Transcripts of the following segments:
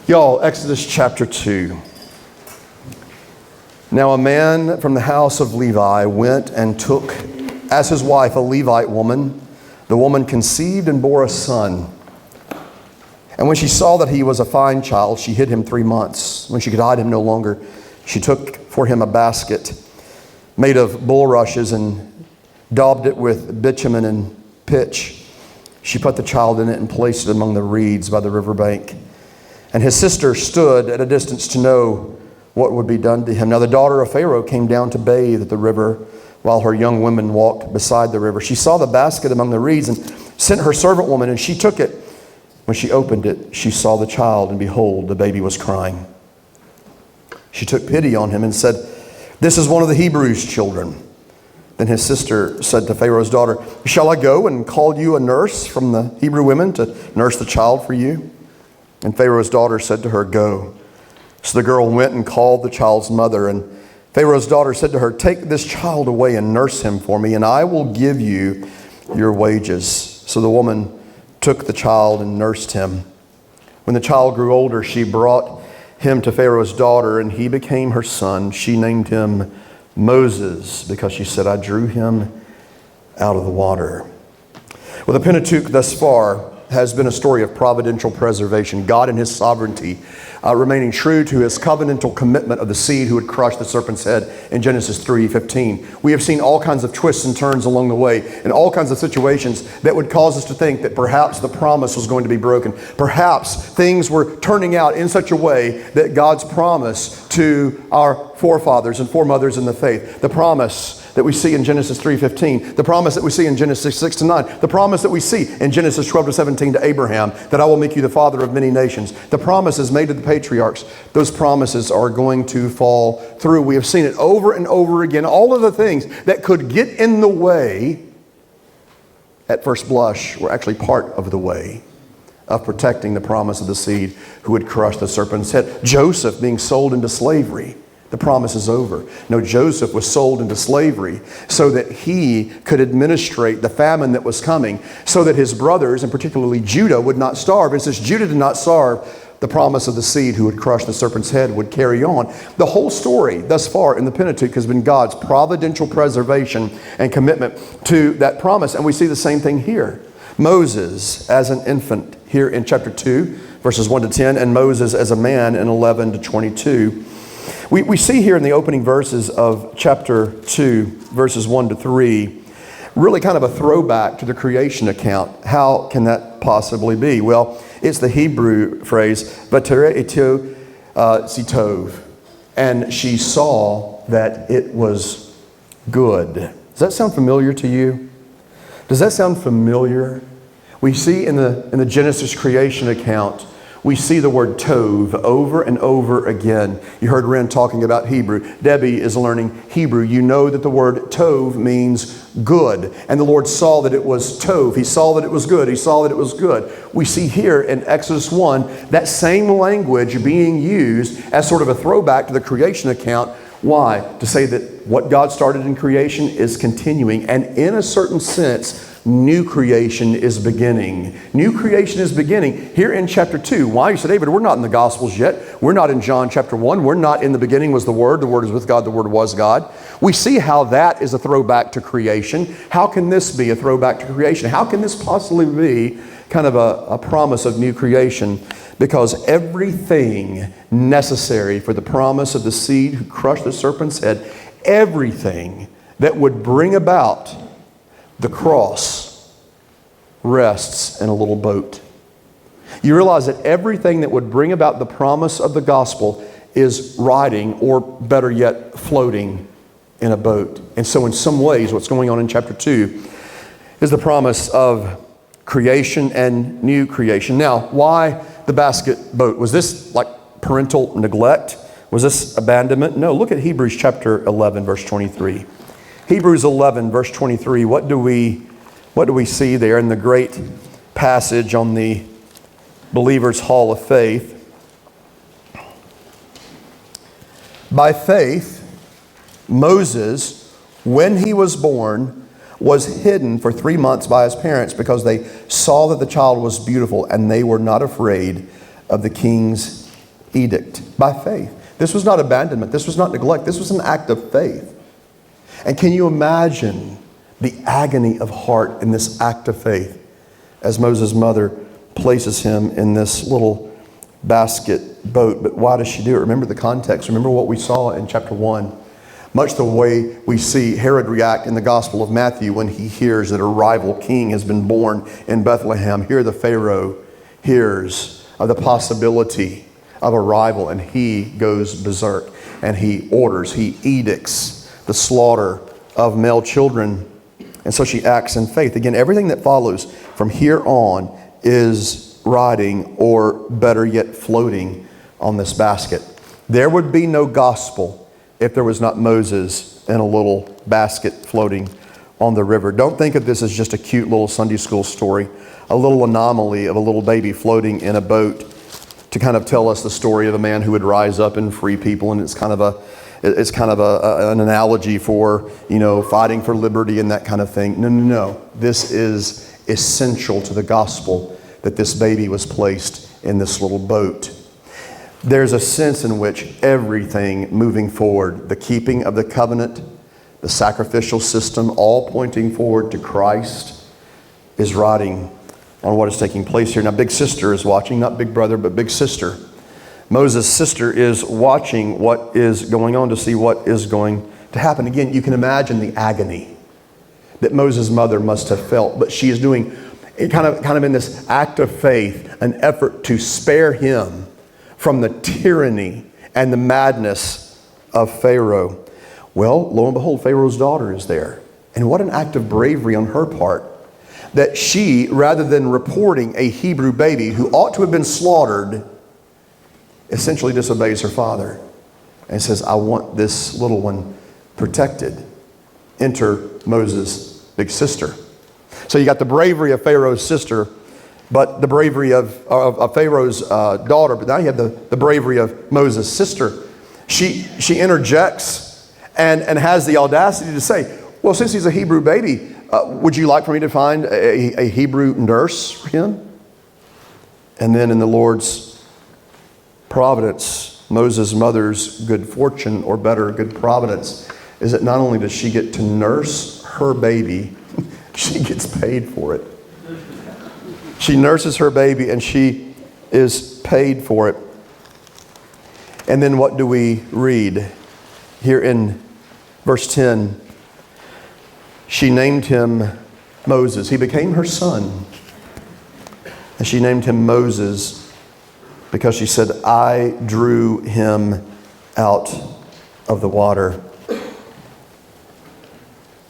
Y'all, Exodus chapter 2. Now a man from the house of Levi went and took as his wife a Levite woman. The woman conceived and bore a son. And when she saw that he was a fine child, she hid him 3 months. When she could hide him no longer, she took for him a basket made of bulrushes and daubed it with bitumen and pitch. She put the child in it and placed it among the reeds by the riverbank. And his sister stood at a distance to know what would be done to him. Now the daughter of Pharaoh came down to bathe at the river while her young women walked beside the river. She saw the basket among the reeds and sent her servant woman, and she took it. When she opened it, she saw the child, and behold, the baby was crying. She took pity on him and said, "This is one of the Hebrews' children." Then his sister said to Pharaoh's daughter, "Shall I go and call you a nurse from the Hebrew women to nurse the child for you?" And Pharaoh's daughter said to her, "Go." So the girl went and called the child's mother, and Pharaoh's daughter said to her, "Take this child away and nurse him for me, and I will give you your wages." So the woman took the child and nursed him. When the child grew older, she brought him to Pharaoh's daughter, and he became her son. She named him Moses, because she said, "I drew him out of the water." Well, the Pentateuch thus far has been a story of providential preservation. God in his sovereignty remaining true to his covenantal commitment of the seed who would crush the serpent's head in Genesis 3:15. We have seen all kinds of twists and turns along the way and all kinds of situations that would cause us to think that perhaps the promise was going to be broken. Perhaps things were turning out in such a way that God's promise to our forefathers and foremothers in the faith, the promise that we see in Genesis 3:15, the promise that we see in Genesis 6-9, the promise that we see in Genesis 12-17 to Abraham, that I will make you the father of many nations, the promises made to the patriarchs, those promises are going to fall through. We have seen it over and over again. All of the things that could get in the way at first blush were actually part of the way of protecting the promise of the seed who would crush the serpent's head. Joseph being sold into slavery. The promise is over. No, Joseph was sold into slavery so that he could administrate the famine that was coming, so that his brothers, and particularly Judah, would not starve. And since Judah did not starve, the promise of the seed who would crush the serpent's head would carry on. The whole story thus far in the Pentateuch has been God's providential preservation and commitment to that promise. And we see the same thing here. Moses as an infant here in chapter 2, verses 1-10, and Moses as a man in 11-22. We see here in the opening verses of chapter 2, verses 1-3, really kind of a throwback to the creation account. How can that possibly be? Well, it's the Hebrew phrase, "V'tereh eto sitov," and she saw that it was good. Does that sound familiar to you? Does that sound familiar? We see in the Genesis creation account, we see the word tov over and over again. You heard Ren talking about Hebrew. Debbie is learning Hebrew. You know that the word tov means good. And the Lord saw that it was tov. He saw that it was good. He saw that it was good. We see here in Exodus 1 that same language being used as sort of a throwback to the creation account. Why? To say that what God started in creation is continuing. And in a certain sense, new creation is beginning. New creation is beginning here in chapter 2. Why? You say, "David, we're not in the Gospels yet. We're not in John chapter 1. We're not in the beginning was the Word is with God, the Word was God." We see how that is a throwback to creation. How can this be a throwback to creation? How can this possibly be kind of a promise of new creation? Because everything necessary for the promise of the seed who crushed the serpent's head, everything that would bring about the cross rests in a little boat. You realize that everything that would bring about the promise of the gospel is riding, or better yet, floating in a boat. And so in some ways, what's going on in chapter 2 is the promise of creation and new creation. Now, why the basket boat? Was this like parental neglect? Was this abandonment? No, look at Hebrews chapter 11, verse 23. Hebrews 11, verse 23, what do we see there in the great passage on the believer's hall of faith? By faith, Moses, when he was born, was hidden for 3 months by his parents because they saw that the child was beautiful and they were not afraid of the king's edict by faith. This was not abandonment. This was not neglect. This was an act of faith. And can you imagine the agony of heart in this act of faith as Moses' mother places him in this little basket boat? But why does she do it? Remember the context. Remember what we saw in chapter 1. Much the way we see Herod react in the Gospel of Matthew when he hears that a rival king has been born in Bethlehem. Here the Pharaoh hears of the possibility of a rival, and he goes berserk, and he edicts the slaughter of male children. And so she acts in faith. Again, everything that follows from here on is riding, or better yet, floating on this basket. There would be no gospel if there was not Moses in a little basket floating on the river. Don't think of this as just a cute little Sunday school story, a little anomaly of a little baby floating in a boat to kind of tell us the story of a man who would rise up and free people, and it's kind of an analogy for, fighting for liberty and that kind of thing. No. This is essential to the gospel, that this baby was placed in this little boat. There's a sense in which everything moving forward, the keeping of the covenant, the sacrificial system, all pointing forward to Christ, is riding on what is taking place here. Now, Big Sister is watching, not Big Brother, but Big Sister. Moses' sister is watching what is going on to see what is going to happen. Again, you can imagine the agony that Moses' mother must have felt, but she is doing it kind of in this act of faith, an effort to spare him from the tyranny and the madness of Pharaoh. Well, lo and behold, Pharaoh's daughter is there. And what an act of bravery on her part, that she, rather than reporting a Hebrew baby who ought to have been slaughtered, essentially disobeys her father and says, I want this little one protected. Enter Moses' big sister. So you got the bravery of Pharaoh's sister, but the bravery of Pharaoh's daughter, but now you have the bravery of Moses' sister. She interjects and has the audacity to say, well, since he's a Hebrew baby, would you like for me to find a Hebrew nurse for him? And then in the Lord's providence, Moses' mother's good fortune, or better, good providence, is that not only does she get to nurse her baby, she gets paid for it. She nurses her baby and she is paid for it. And then what do we read here in verse 10? She named him Moses. He became her son. And she named him Moses because she said, I drew him out of the water.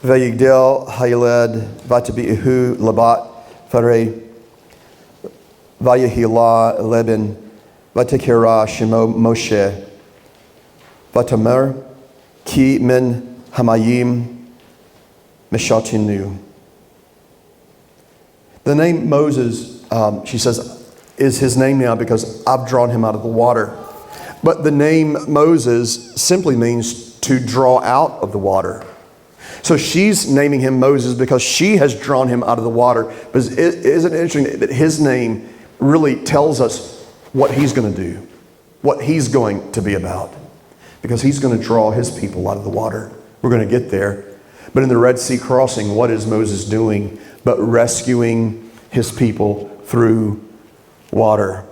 Vayigdel Hayeled Vatabihu Labat Farei Vayahila Leben Vatakira Shemo Moshe Vatamer Ki Min Hamayim Meshatinu. The name Moses, she says, is his name now because I've drawn him out of the water. But the name Moses simply means to draw out of the water. So she's naming him Moses because she has drawn him out of the water. But isn't it interesting that his name really tells us what he's going to do, what he's going to be about? Because he's going to draw his people out of the water. We're going to get there. But in the Red Sea crossing, what is Moses doing but rescuing his people through water?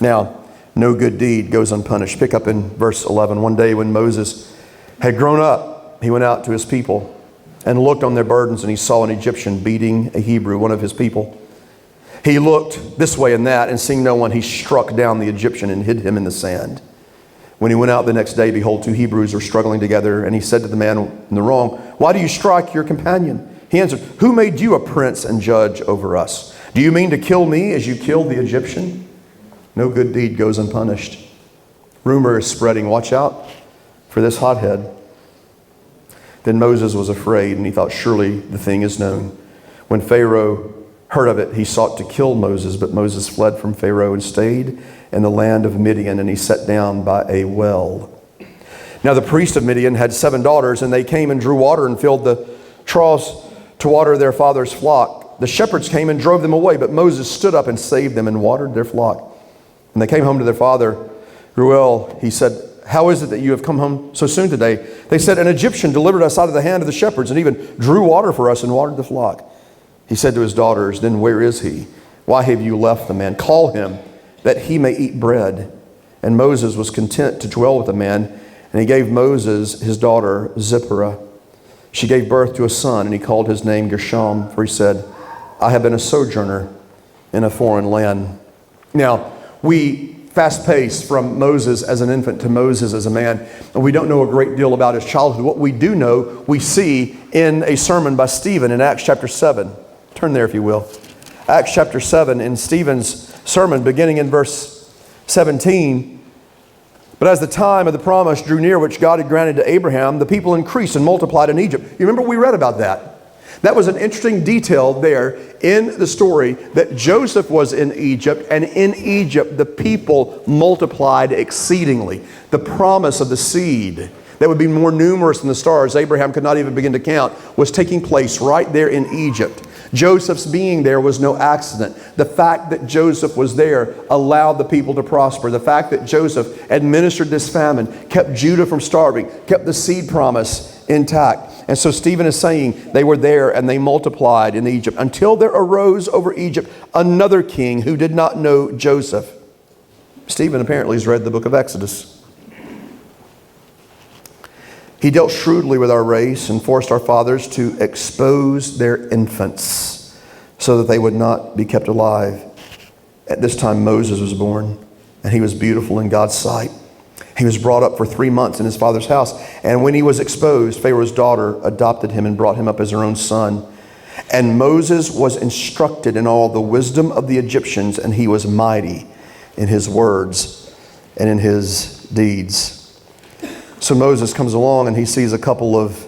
Now, no good deed goes unpunished. Pick up in verse 11. One day when Moses had grown up, he went out to his people and looked on their burdens, and he saw an Egyptian beating a Hebrew, one of his people. He looked this way and that, and seeing no one, he struck down the Egyptian and hid him in the sand. When he went out the next day, behold, two Hebrews were struggling together, and he said to the man in the wrong, why do you strike your companion? He answered, who made you a prince and judge over us? Do you mean to kill me as you killed the Egyptian? No good deed goes unpunished. Rumor is spreading. Watch out for this hothead. Then Moses was afraid, and he thought, surely the thing is known. When Pharaoh heard of it, he sought to kill Moses, but Moses fled from Pharaoh and stayed in the land of Midian, and he sat down by a well. Now the priest of Midian had 7 daughters, and they came and drew water and filled the troughs to water their father's flock. The shepherds came and drove them away, but Moses stood up and saved them and watered their flock. When they came home to their father, Reuel, he said, how is it that you have come home so soon today? They said, an Egyptian delivered us out of the hand of the shepherds and even drew water for us and watered the flock. He said to his daughters, then where is he? Why have you left the man? Call him that he may eat bread. And Moses was content to dwell with the man, and he gave Moses his daughter Zipporah. She gave birth to a son, and he called his name Gershom, for he said, I have been a sojourner in a foreign land. Now, we fast-paced from Moses as an infant to Moses as a man, and we don't know a great deal about his childhood. What we do know, we see in a sermon by Stephen in Acts chapter 7. Turn there if you will. Acts chapter 7, in Stephen's sermon, beginning in verse 17. But as the time of the promise drew near, which God had granted to Abraham, the people increased and multiplied in Egypt. You remember we read about that. That was an interesting detail there in the story, that Joseph was in Egypt, and in Egypt the people multiplied exceedingly. The promise of the seed that would be more numerous than the stars Abraham could not even begin to count was taking place right there in Egypt. Joseph's being there was no accident. The fact that Joseph was there allowed the people to prosper. The fact that Joseph administered this famine kept Judah from starving, kept the seed promise intact. And so Stephen is saying they were there and they multiplied in Egypt until there arose over Egypt another king who did not know Joseph. Stephen apparently has read the book of Exodus. He dealt shrewdly with our race and forced our fathers to expose their infants so that they would not be kept alive. At this time Moses was born, and he was beautiful in God's sight. He was brought up for 3 months in his father's house, and when he was exposed, Pharaoh's daughter adopted him and brought him up as her own son. And Moses was instructed in all the wisdom of the Egyptians, and he was mighty in his words and in his deeds. So Moses comes along and he sees a couple of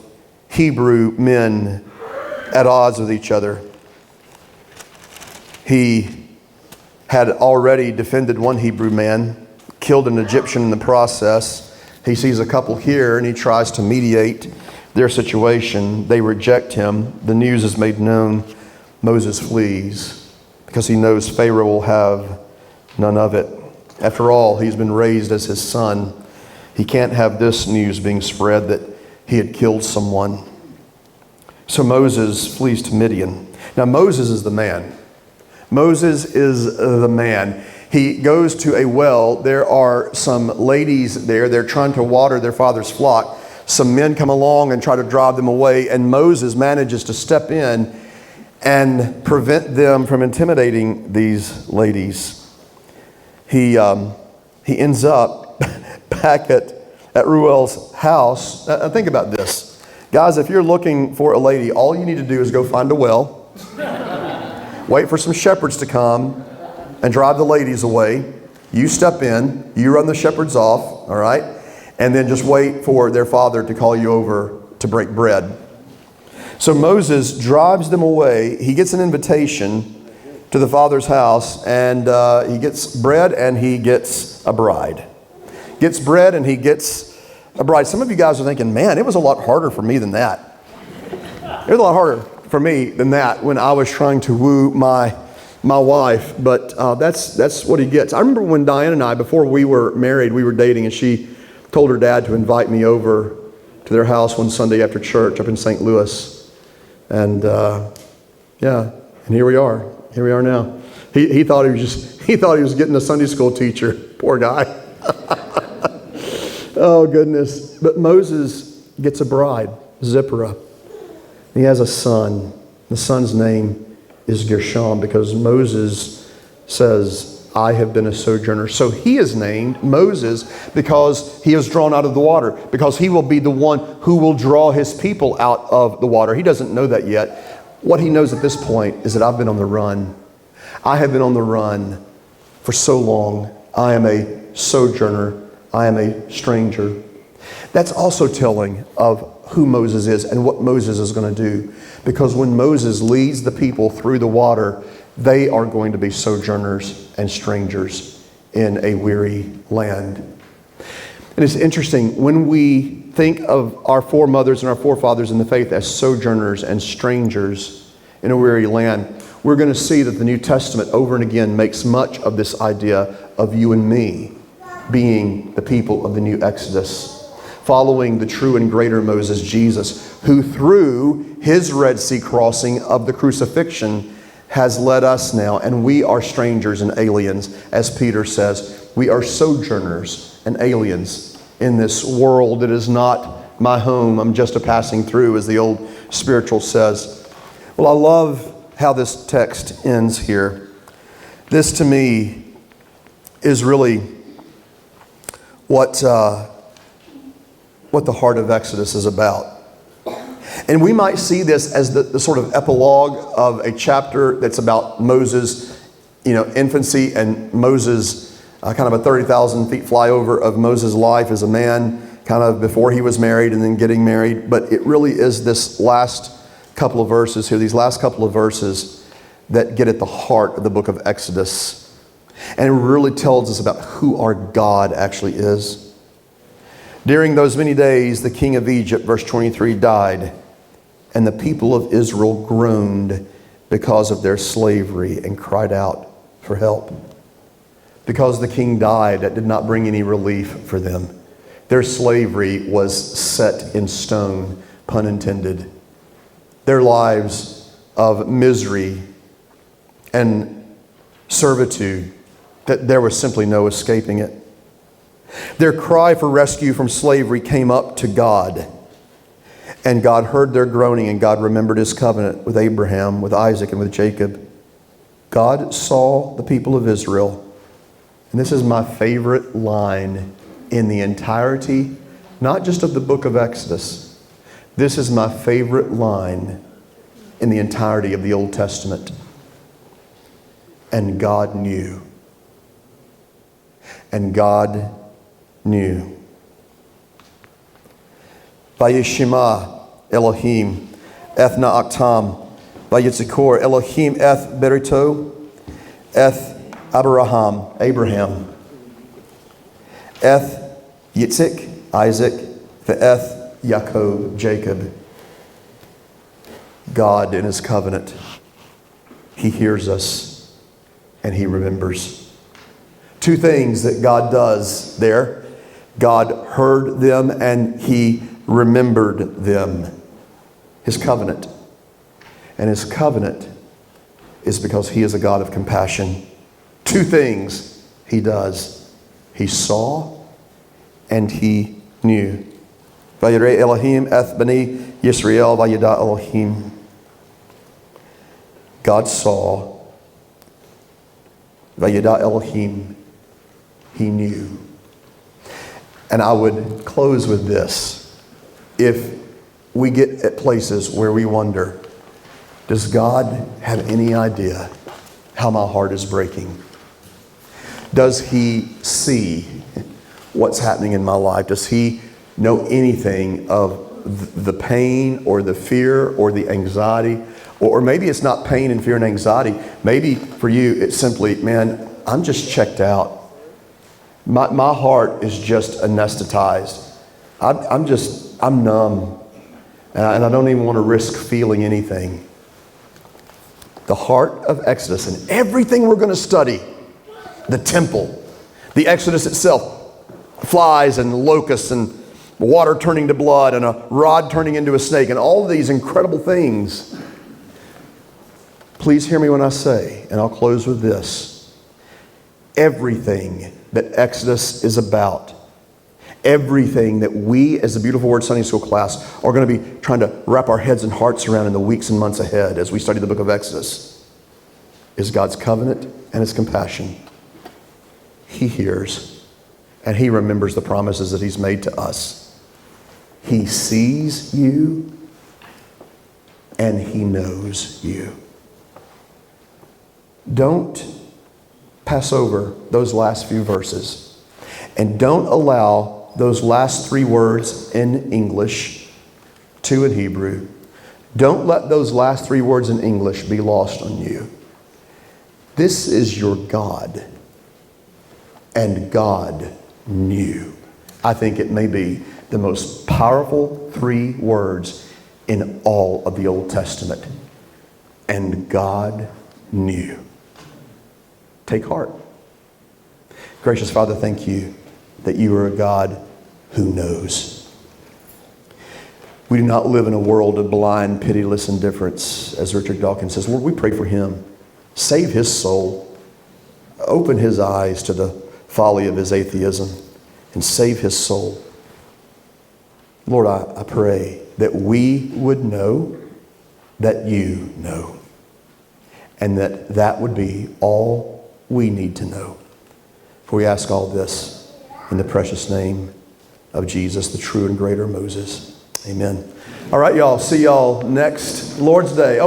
Hebrew men at odds with each other. He had already defended one Hebrew man, killed an Egyptian in the process. He sees a couple here and he tries to mediate their situation. They reject him. The news is made known. Moses flees because he knows Pharaoh will have none of it. After all, he's been raised as his son. He can't have this news being spread that he had killed someone. So Moses flees to Midian. Now Moses is the man. Moses is the man. He goes to a well. There are some ladies there. They're trying to water their father's flock. Some men come along and try to drive them away, and Moses manages to step in and prevent them from intimidating these ladies. He ends up back at Reuel's house. Think about this. Guys, if you're looking for a lady, all you need to do is go find a well, wait for some shepherds to come, and drive the ladies away. You step in, you run the shepherds off, all right? And then just wait for their father to call you over to break bread. So Moses drives them away. He gets an invitation to the father's house, and he gets bread and he gets a bride. Gets bread and he gets a bride. Some of you guys are thinking, man, it was a lot harder for me than that. It was a lot harder for me than that when I was trying to woo my wife, but that's what he gets. I remember when Diane and I, before we were married, we were dating, and she told her dad to invite me over to their house one Sunday after church up in St. Louis. And and here we are. Here we are now. He thought he was getting a Sunday school teacher. Poor guy. Oh goodness. But Moses gets a bride, Zipporah. He has a son. The son's name is Gershom, because Moses says, I have been a sojourner. So he is named Moses because he is drawn out of the water, because he will be the one who will draw his people out of the water. He doesn't know that yet. What he knows at this point is that I've been on the run. I have been on the run for so long. I am a sojourner. I am a stranger. That's also telling of who Moses is and what Moses is going to do. Because when Moses leads the people through the water, they are going to be sojourners and strangers in a weary land. And it's interesting, when we think of our foremothers and our forefathers in the faith as sojourners and strangers in a weary land, we're going to see that the New Testament over and again makes much of this idea of you and me being the people of the new Exodus, following the true and greater Moses, Jesus, who through his Red Sea crossing of the crucifixion has led us now, and we are strangers and aliens, as Peter says. We are sojourners and aliens in this world that is not my home. I'm just a passing through, as the old spiritual says. Well, I love how this text ends here. This to me is really what the heart of Exodus is about. And we might see this as the sort of epilogue of a chapter that's about Moses, infancy, and Moses, kind of a 30,000 feet flyover of Moses' life as a man, kind of before he was married and then getting married. But it really is this last couple of verses here, these last couple of verses that get at the heart of the book of Exodus. And it really tells us about who our God actually is. During those many days, the king of Egypt, verse 23, died, and the people of Israel groaned because of their slavery and cried out for help. Because the king died, that did not bring any relief for them. Their slavery was set in stone, pun intended. Their lives of misery and servitude, that there was simply no escaping it. Their cry for rescue from slavery came up to God. And God heard their groaning, and God remembered his covenant with Abraham, with Isaac, and with Jacob. God saw the people of Israel. And this is my favorite line in the entirety, not just of the book of Exodus. This is my favorite line in the entirety of the Old Testament. And God knew. And God knew. Vayishma Elohim eth na'aktam, vayitzikor Elohim eth berito, eth Abraham, eth Yitzhak, Isaac, ve'eth Yaakov, Jacob. God in his covenant, he hears us and he remembers. Two things that God does there. God heard them and he remembered them. His covenant. And his covenant is because he is a God of compassion. Two things he does. He saw and he knew. Vayirei Elohim eth bani Yisrael vayida Elohim. God saw. Vayida Elohim. He knew. And I would close with this. If we get at places where we wonder, does God have any idea how my heart is breaking? Does he see what's happening in my life? Does he know anything of the pain or the fear or the anxiety? Or maybe it's not pain and fear and anxiety. Maybe for you it's simply, man, I'm just checked out. My heart is just anesthetized. I'm numb. And I don't even want to risk feeling anything. The heart of Exodus and everything we're going to study, the temple, the Exodus itself, flies and locusts and water turning to blood and a rod turning into a snake and all of these incredible things. Please hear me when I say, and I'll close with this. Everything that Exodus is about, everything that we as the Beautiful Word Sunday School class are going to be trying to wrap our heads and hearts around in the weeks and months ahead as we study the book of Exodus is God's covenant and his compassion. He hears and he remembers the promises that he's made to us. He sees you and he knows you. Don't pass over those last few verses and don't allow those last three words in English, two in Hebrew. Don't let those last three words in English be lost on you. This is your God, and God knew. I think it may be the most powerful three words in all of the Old Testament. And God knew. Take heart. Gracious Father, thank you that you are a God who knows. We do not live in a world of blind, pitiless indifference, as Richard Dawkins says. Lord, we pray for him. Save his soul. Open his eyes to the folly of his atheism and save his soul. Lord, I pray that we would know that you know, and that would be all we need to know. For we ask all this in the precious name of Jesus, the true and greater Moses. Amen. All right, y'all. See y'all next Lord's Day.